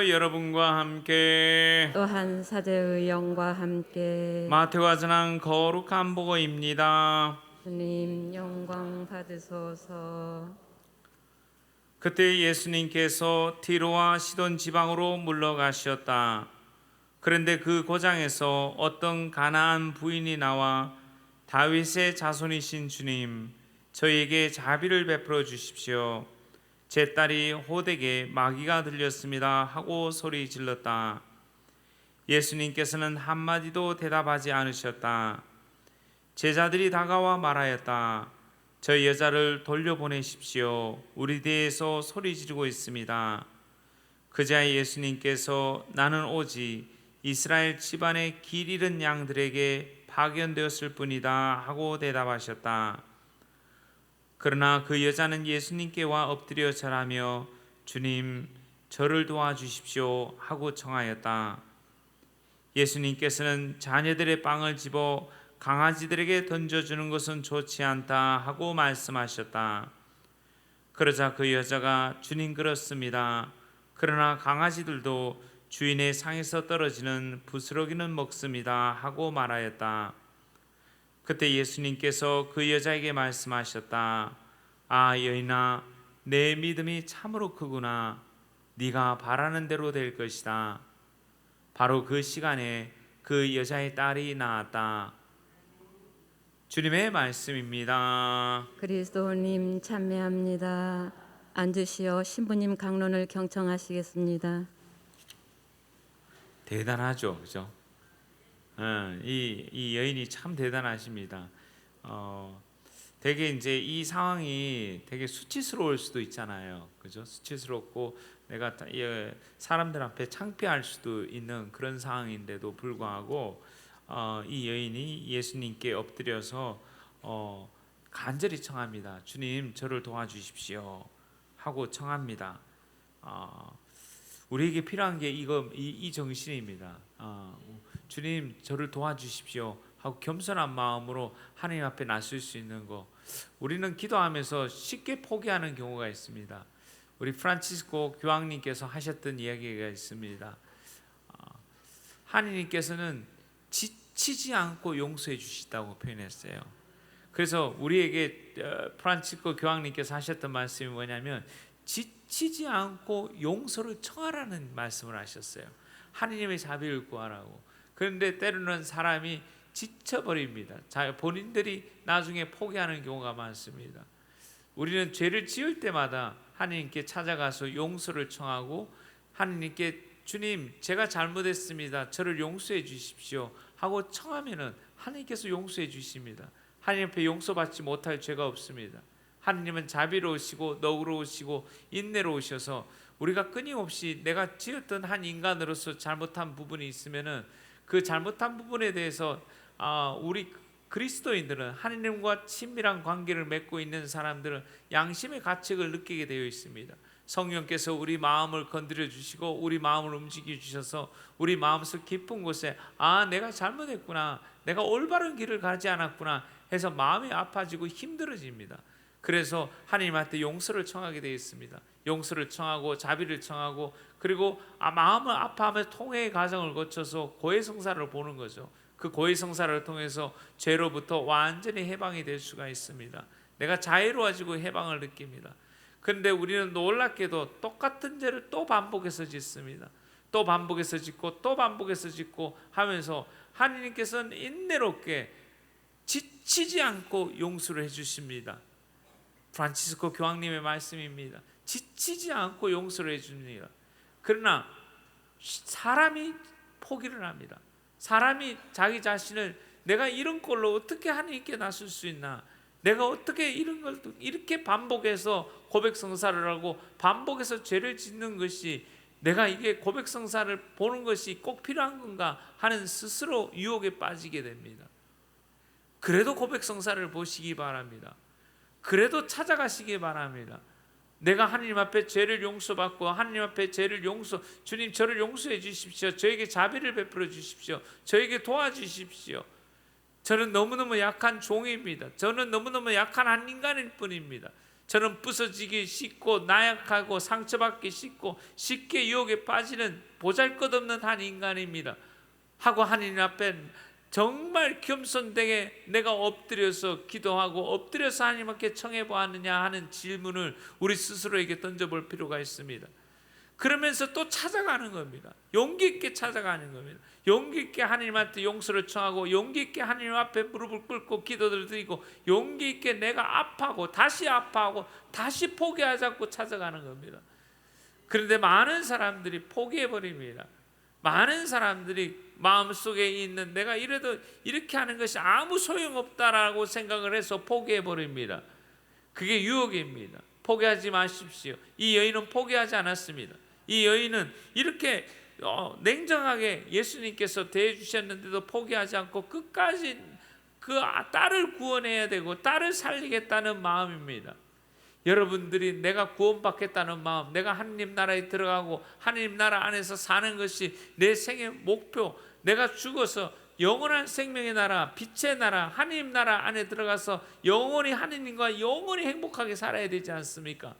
여러분과 함께 또한 사제의 영과 함께 마태와 전한 거룩한 복음입니다. 주님 영광 받으소서. 그때 예수님께서 티로와 시돈 지방으로 물러가셨다. 그런데 그 고장에서 어떤 가나안 부인이 나와 다윗의 자손이신 주님, 저희에게 자비를 베풀어 주십시오. 제 딸이 호되게 마귀가 들렸습니다 하고 소리 질렀다. 예수님께서는 한마디도 대답하지 않으셨다. 제자들이 다가와 말하였다. 저 여자를 돌려보내십시오. 우리 뒤에서 소리 지르고 있습니다. 그제야 예수님께서 나는 오직 이스라엘 집안의 길 잃은 양들에게 파견되었을 뿐이다 하고 대답하셨다. 그러나 그 여자는 예수님께 와 엎드려 절하며 주님, 저를 도와주십시오 하고 청하였다. 예수님께서는 자녀들의 빵을 집어 강아지들에게 던져주는 것은 좋지 않다 하고 말씀하셨다. 그러자 그 여자가 주님 그렇습니다. 그러나 강아지들도 주인의 상에서 떨어지는 부스러기는 먹습니다 하고 말하였다. 그때 예수님께서 그 여자에게 말씀하셨다. 아 여인아, 내 믿음이 참으로 크구나. 네가 바라는 대로 될 것이다. 바로 그 시간에 그 여자의 딸이 나았다. 주님의 말씀입니다. 그리스도님 참배합니다. 앉으시어 신부님 강론을 경청하시겠습니다. 대단하죠, 그죠? 이 여인이 참 대단하십니다. 되게 이제 이 상황이 되게 수치스러울 수도 있잖아요, 그죠? 수치스럽고 내가 사람들 앞에 창피할 수도 있는 그런 상황인데도 불구하고 이 여인이 예수님께 엎드려서 간절히 청합니다. 주님, 저를 도와주십시오 하고 청합니다. 우리에게 필요한 게 이 정신입니다. 주님, 저를 도와주십시오 하고 겸손한 마음으로 하나님 앞에 나설 수 있는 거. 우리는 기도하면서 쉽게 포기하는 경우가 있습니다. 우리 프란치스코 교황님께서 하셨던 이야기가 있습니다. 하나님께서는 지치지 않고 용서해 주시다고 표현했어요. 그래서 우리에게 프란치스코 교황님께서 하셨던 말씀이 뭐냐면 지치지 않고 용서를 청하라는 말씀을 하셨어요. 하나님의 자비를 구하라고. 그런데 때로는 사람이 지쳐버립니다. 본인들이 나중에 포기하는 경우가 많습니다. 우리는 죄를 지을 때마다 하나님께 찾아가서 용서를 청하고 하나님께 주님, 제가 잘못했습니다. 저를 용서해 주십시오 하고 청하면은 하나님께서 용서해 주십니다. 하나님 앞에 용서받지 못할 죄가 없습니다. 하나님은 자비로우시고 너그러우시고 인내로우셔서 우리가 끊임없이 내가 지었던 한 인간으로서 잘못한 부분이 있으면은 그 잘못한 부분에 대해서 우리 그리스도인들은 하나님과 친밀한 관계를 맺고 있는 사람들은 양심의 가책을 느끼게 되어 있습니다. 성령께서 우리 마음을 건드려 주시고 우리 마음을 움직여 주셔서 우리 마음속 깊은 곳에 내가 잘못했구나, 내가 올바른 길을 가지 않았구나 해서 마음이 아파지고 힘들어집니다. 그래서 하나님한테 용서를 청하게 되어 있습니다. 용서를 청하고 자비를 청하고 그리고 마음을 아파하며 통회의 과정을 거쳐서 고해성사를 보는 거죠. 그 고해성사를 통해서 죄로부터 완전히 해방이 될 수가 있습니다. 내가 자유로워지고 해방을 느낍니다. 그런데 우리는 놀랍게도 똑같은 죄를 또 반복해서 짓습니다. 또 반복해서 짓고 또 반복해서 짓고 하면서 하나님께서는 인내롭게 지치지 않고 용서를 해주십니다. 프란치스코 교황님의 말씀입니다. 지치지 않고 용서를 해줍니다. 그러나 사람이 포기를 합니다. 사람이 자기 자신을 내가 이런 꼴로 어떻게 하나님께 나설 수 있나, 내가 어떻게 이런 걸 이렇게 반복해서 고백성사를 하고 반복해서 죄를 짓는 것이 내가 이게 고백성사를 보는 것이 꼭 필요한 건가 하는 스스로 유혹에 빠지게 됩니다. 그래도 고백성사를 보시기 바랍니다. 그래도 찾아가시기 바랍니다. 내가 하나님 앞에 죄를 용서받고 하나님 앞에 죄를 주님 저를 용서해 주십시오. 저에게 자비를 베풀어 주십시오. 저에게 도와주십시오. 저는 너무너무 약한 종입니다. 저는 너무너무 약한 한 인간일 뿐입니다. 저는 부서지기 쉽고 나약하고 상처받기 쉽고 쉽게 유혹에 빠지는 보잘것없는 한 인간입니다 하고 하나님 앞에 정말 겸손되게 내가 엎드려서 기도하고 엎드려서 하나님께 청해 보았느냐 하는 질문을 우리 스스로에게 던져볼 필요가 있습니다. 그러면서 또 찾아가는 겁니다. 용기 있게 찾아가는 겁니다. 용기 있게 하나님한테 용서를 청하고 용기 있게 하나님 앞에 무릎을 꿇고 기도를 드리고 용기 있게 내가 아파하고 다시 포기하지 않고 찾아가는 겁니다. 그런데 많은 사람들이 포기해버립니다. 많은 사람들이 마음속에 있는 내가 이래도 이렇게 하는 것이 아무 소용없다라고 생각을 해서 포기해버립니다. 그게 유혹입니다. 포기하지 마십시오. 이 여인은 포기하지 않았습니다. 이 여인은 이렇게 냉정하게 예수님께서 대해주셨는데도 포기하지 않고 끝까지 그 딸을 구원해야 되고 딸을 살리겠다는 마음입니다. 여러분들이 내가 구원받겠다는 마음, 내가 하나님 나라에 들어가고 하나님 나라 안에서 사는 것이 내 생의 목표, 내가 죽어서 영원한 생명의 나라, 빛의 나라, 하나님 나라 안에 들어가서 영원히 하나님과 영원히 행복하게 살아야 되지 않습니까?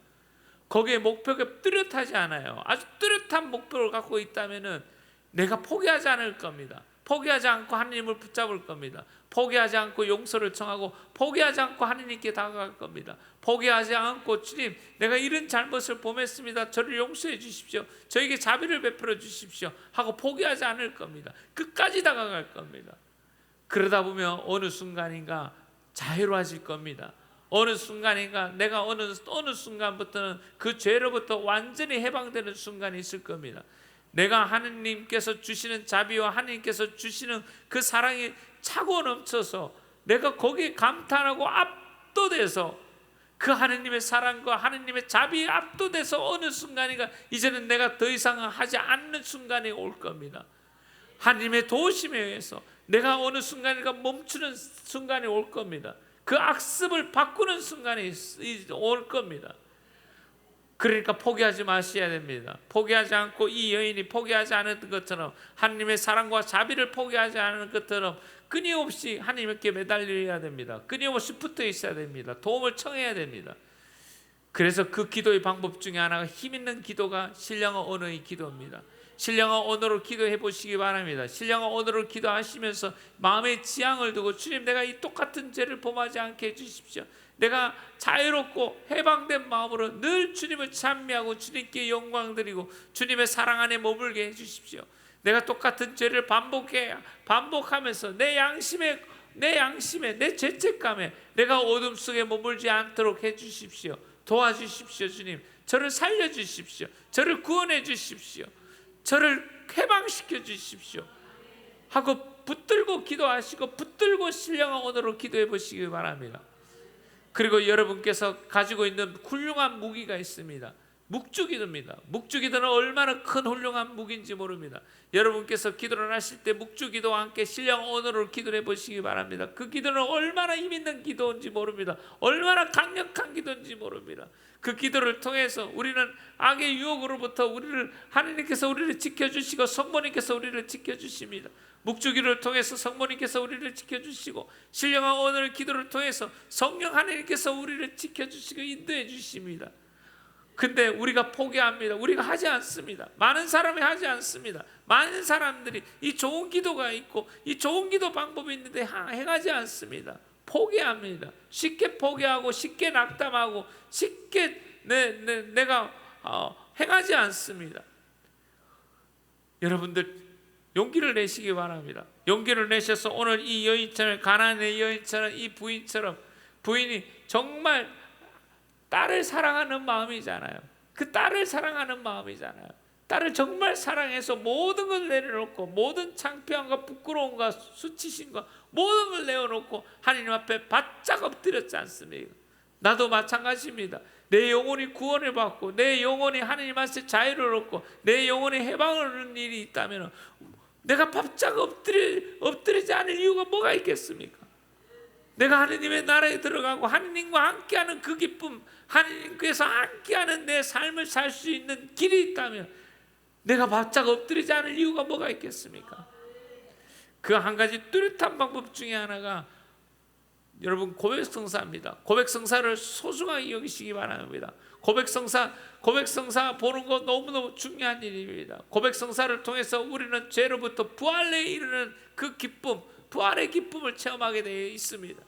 거기에 목표가 뚜렷하지 않아요. 아주 뚜렷한 목표를 갖고 있다면은 내가 포기하지 않을 겁니다. 포기하지 않고 하나님을 붙잡을 겁니다. 포기하지 않고 용서를 청하고 포기하지 않고 하나님께 다가갈 겁니다. 포기하지 않고 주님 내가 이런 잘못을 범했습니다. 저를 용서해 주십시오. 저에게 자비를 베풀어 주십시오 하고 포기하지 않을 겁니다. 끝까지 다가갈 겁니다. 그러다 보면 어느 순간인가 자유로워질 겁니다. 어느 순간인가 내가 어느 순간부터는 그 죄로부터 완전히 해방되는 순간이 있을 겁니다. 내가 하느님께서 주시는 자비와 하느님께서 주시는 그 사랑이 차고 넘쳐서 내가 거기에 감탄하고 압도돼서 그 하느님의 사랑과 하느님의 자비에 압도돼서 어느 순간인가 이제는 내가 더 이상 하지 않는 순간이 올 겁니다. 하느님의 도우심에 의해서 내가 어느 순간인가 멈추는 순간이 올 겁니다. 그 악습을 바꾸는 순간이 올 겁니다. 그러니까 포기하지 마셔야 됩니다. 포기하지 않고 이 여인이 포기하지 않은 것처럼 하나님의 사랑과 자비를 포기하지 않은 것처럼 끊임없이 하나님께 매달려야 됩니다. 끊임없이 붙어 있어야 됩니다. 도움을 청해야 됩니다. 그래서 그 기도의 방법 중에 하나가 힘 있는 기도가 신령한 언어의 기도입니다. 신령한 언어로 기도해 보시기 바랍니다. 신령한 언어로 기도하시면서 마음의 지향을 두고 주님 내가 이 똑같은 죄를 범하지 않게 해주십시오. 내가 자유롭고 해방된 마음으로 늘 주님을 찬미하고 주님께 영광 드리고 주님의 사랑 안에 머물게 해주십시오. 내가 똑같은 죄를 반복하면서 내 양심에 내 죄책감에 내가 어둠 속에 머물지 않도록 해주십시오. 도와주십시오. 주님 저를 살려주십시오. 저를 구원해 주십시오. 저를 해방시켜 주십시오 하고 붙들고 기도하시고 붙들고 신령한 언어로 기도해 보시기 바랍니다. 그리고 여러분께서 가지고 있는 훌륭한 무기가 있습니다. 묵주기도입니다. 묵주기도는 얼마나 큰 훌륭한 무기인지 모릅니다. 여러분께서 기도를 하실 때 묵주기도와 함께 신령한 언어로 기도해 보시기 바랍니다. 그 기도는 얼마나 힘 있는 기도인지 모릅니다. 얼마나 강력한 기도인지 모릅니다. 그 기도를 통해서 우리는 악의 유혹으로부터 하나님께서 우리를 지켜주시고 성모님께서 우리를 지켜주십니다. 묵주기를 통해서 성모님께서 우리를 지켜주시고 신령한 오늘 기도를 통해서 성령 하나님께서 우리를 지켜주시고 인도해 주십니다. 근데 우리가 포기합니다. 우리가 하지 않습니다. 많은 사람이 하지 않습니다. 많은 사람들이 이 좋은 기도가 있고 이 좋은 기도 방법이 있는데 행하지 않습니다. 포기합니다. 쉽게 포기하고 쉽게 낙담하고 쉽게 내가 행하지 않습니다. 여러분들 용기를 내시기 바랍니다. 용기를 내셔서 오늘 이 여인처럼 가나안의 여인처럼 이 부인이 정말 딸을 사랑하는 마음이잖아요. 그 딸을 사랑하는 마음이잖아요. 딸을 정말 사랑해서 모든 걸 내려놓고 모든 창피함과 부끄러움과 수치심과 모든 걸 내어놓고 하나님 앞에 바짝 엎드렸지 않습니까? 나도 마찬가지입니다. 내 영혼이 구원을 받고 내 영혼이 하나님 앞에 자유를 얻고 내 영혼이 해방을 얻는 일이 있다면 내가 바짝 엎드리지 않을 이유가 뭐가 있겠습니까? 내가 하나님의 나라에 들어가고 하나님과 함께하는 그 기쁨, 하나님께서 함께하는 내 삶을 살 수 있는 길이 있다면 내가 바짝 엎드리지 않을 이유가 뭐가 있겠습니까? 그 한 가지 뚜렷한 방법 중에 하나가 여러분 고백성사입니다. 고백성사를 소중하게 여기시기 바랍니다. 고백성사 보는 거 너무너무 중요한 일입니다. 고백성사를 통해서 우리는 죄로부터 부활에 이르는 그 기쁨, 부활의 기쁨을 체험하게 되어 있습니다.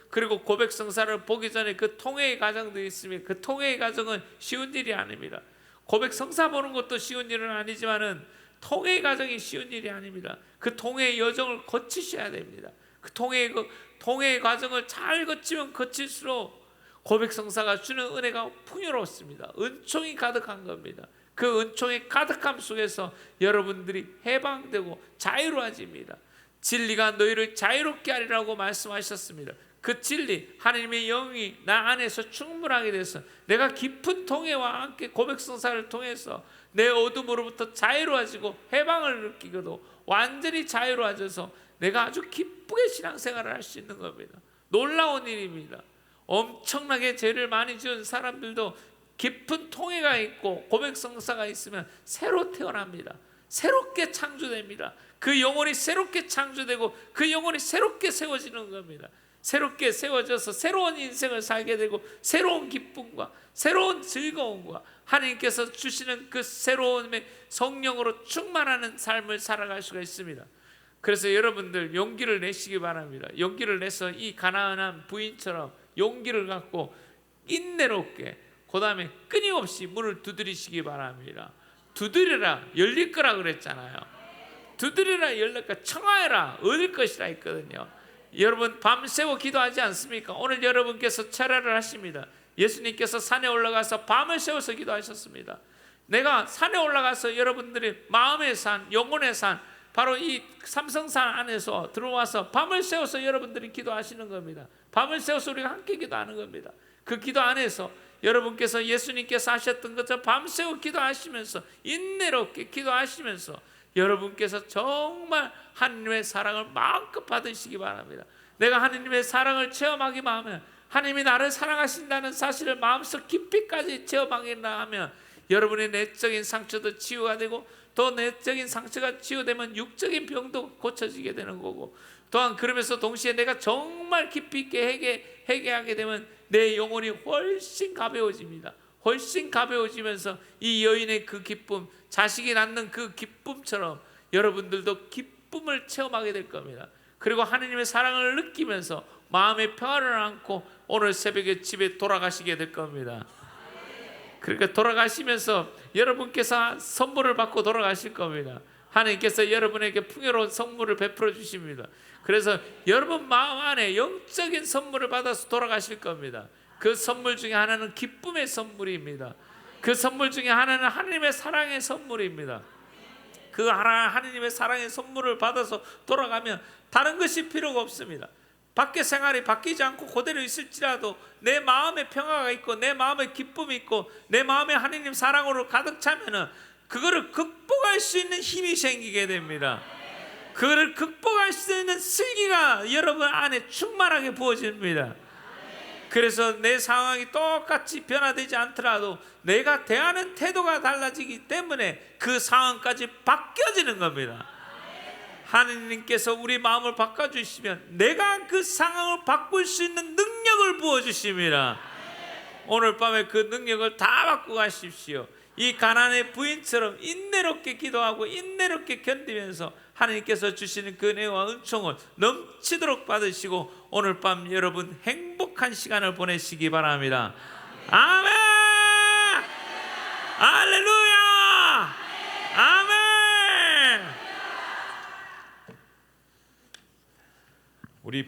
그리고 고백성사를 보기 전에 그 통회의 과정도 있습니다. 그 통회의 과정은 쉬운 일이 아닙니다. 고백성사 보는 것도 쉬운 일은 아니지만은 통회의 과정이 쉬운 일이 아닙니다. 그 통회의 여정을 거치셔야 됩니다. 그 통회의 과정을 잘 거치면 거칠수록 고백성사가 주는 은혜가 풍요롭습니다. 은총이 가득한 겁니다. 그 은총의 가득함 속에서 여러분들이 해방되고 자유로워집니다. 진리가 너희를 자유롭게 하리라고 말씀하셨습니다. 그 진리, 하나님의 영이 나 안에서 충분하게 돼서 내가 깊은 통회와 함께 고백성사를 통해서 내 어둠으로부터 자유로워지고 해방을 느끼고도 완전히 자유로워져서 내가 아주 기쁘게 신앙생활을 할 수 있는 겁니다. 놀라운 일입니다. 엄청나게 죄를 많이 지은 사람들도 깊은 통회가 있고 고백성사가 있으면 새로 태어납니다. 새롭게 창조됩니다. 그 영혼이 새롭게 창조되고 그 영혼이 새롭게 세워지는 겁니다. 새롭게 세워져서 새로운 인생을 살게 되고 새로운 기쁨과 새로운 즐거움과 하나님께서 주시는 그 새로움의 성령으로 충만하는 삶을 살아갈 수가 있습니다. 그래서 여러분들 용기를 내시기 바랍니다. 용기를 내서 이 가난한 부인처럼 용기를 갖고 인내롭게 그 다음에 끊임없이 문을 두드리시기 바랍니다. 두드려라 열릴 거라 그랬잖아요. 두드려라 열릴 거, 청하여라 얻을 것이라 했거든요. 여러분 밤새워 기도하지 않습니까? 오늘 여러분께서 철야를 하십니다. 예수님께서 산에 올라가서 밤을 새워서 기도하셨습니다. 내가 산에 올라가서 여러분들이 마음의 산, 영혼의 산, 바로 이 삼성산 안에서 들어와서 밤을 새워서 여러분들이 기도하시는 겁니다. 밤을 새워서 우리가 함께 기도하는 겁니다. 그 기도 안에서 여러분께서 예수님께서 하셨던 것처럼 밤새워 기도하시면서 인내롭게 기도하시면서 여러분께서 정말 하나님의 사랑을 마음껏 받으시기 바랍니다. 내가 하나님의 사랑을 체험하기만 하면, 하나님이 나를 사랑하신다는 사실을 마음속 깊이까지 체험하기만 하면 여러분의 내적인 상처도 치유가 되고 또 내적인 상처가 치유되면 육적인 병도 고쳐지게 되는 거고, 또한 그러면서 동시에 내가 정말 깊이 있게 회개하게 되면 내 영혼이 훨씬 가벼워집니다. 훨씬 가벼워지면서 이 여인의 그 기쁨, 자식이 낳는 그 기쁨처럼 여러분들도 기쁨을 체험하게 될 겁니다. 그리고 하나님의 사랑을 느끼면서 마음의 평화를 안고 오늘 새벽에 집에 돌아가시게 될 겁니다. 그러니까 돌아가시면서 여러분께서 선물을 받고 돌아가실 겁니다. 하나님께서 여러분에게 풍요로운 선물을 베풀어 주십니다. 그래서 여러분 마음 안에 영적인 선물을 받아서 돌아가실 겁니다. 그 선물 중에 하나는 기쁨의 선물입니다. 그 선물 중에 하나는 하나님의 사랑의 선물입니다. 그 하나님의 사랑의 선물을 받아서 돌아가면 다른 것이 필요가 없습니다. 밖의 생활이 바뀌지 않고 그대로 있을지라도 내 마음에 평화가 있고 내 마음에 기쁨이 있고 내 마음에 하나님 사랑으로 가득 차면은 그거를 극복할 수 있는 힘이 생기게 됩니다. 그거를 극복할 수 있는 슬기가 여러분 안에 충만하게 부어집니다. 그래서 내 상황이 똑같이 변화되지 않더라도 내가 대하는 태도가 달라지기 때문에 그 상황까지 바뀌어지는 겁니다. 하느님께서 우리 마음을 바꿔주시면 내가 그 상황을 바꿀 수 있는 능력을 부어주십니다. 오늘 밤에 그 능력을 다 받고 가십시오. 이 가난의 부인처럼 인내롭게 기도하고 인내롭게 견디면서 하나님께서 주시는 그 은혜와 은총을 넘치도록 받으시고 오늘 밤 여러분 행복한 시간을 보내시기 바랍니다. 아멘! 할렐루야! 아멘! 우리